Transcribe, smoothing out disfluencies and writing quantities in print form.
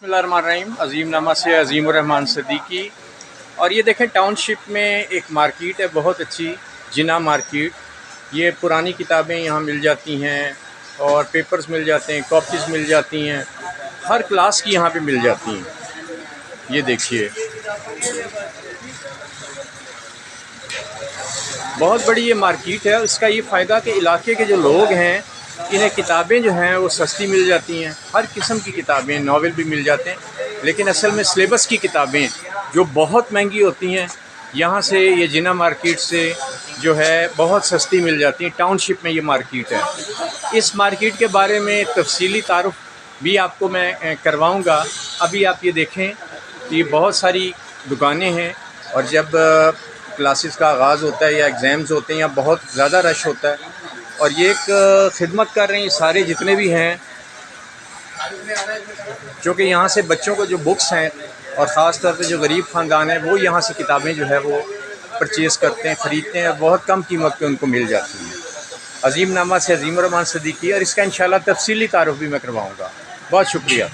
बिस्मिल्लाहिर्रहमानिर्रहीम। अज़ीम नामा से अज़ीमुर्रहमान सदीकी। और ये देखें, टाउनशिप में एक मार्केट है बहुत अच्छी, जिना मार्केट। ये पुरानी किताबें यहाँ मिल जाती हैं और पेपर्स मिल जाते हैं, कॉपीज़ मिल जाती हैं, हर क्लास की यहाँ पे मिल जाती हैं। ये देखिए, बहुत बड़ी ये मार्केट है। इसका ये फ़ायदा कि इलाके के जो लोग हैं, इन्हें किताबें जो हैं वो सस्ती मिल जाती हैं। हर किस्म की किताबें, नावल भी मिल जाते हैं, लेकिन असल में सिलेबस की किताबें जो बहुत महंगी होती हैं, यहाँ से ये जिना मार्केट से जो है बहुत सस्ती मिल जाती हैं। टाउनशिप में ये मार्केट है। इस मार्केट के बारे में तफसीली तारुफ भी आपको मैं करवाऊँगा। अभी आप ये देखें, ये बहुत सारी दुकानें हैं, और जब क्लासेस का आगाज़ होता है या एग्ज़ाम्स होते हैं, या बहुत ज़्यादा रश होता है, और ये एक खिदमत कर रहे हैं सारे जितने भी हैं, क्योंकि यहाँ से बच्चों को जो बुक्स हैं, और ख़ास तौर पे जो गरीब ख़ानदान है, वो यहाँ से किताबें जो है वो परचेज़ करते हैं, ख़रीदते हैं, और बहुत कम कीमत पे उनको मिल जाती हैं। अज़ीम नामा से अज़ीमुर्रहमान सदीकी, और इसका इंशाल्लाह तफ़सीली तारुफ भी मैं करवाऊँगा। बहुत शुक्रिया।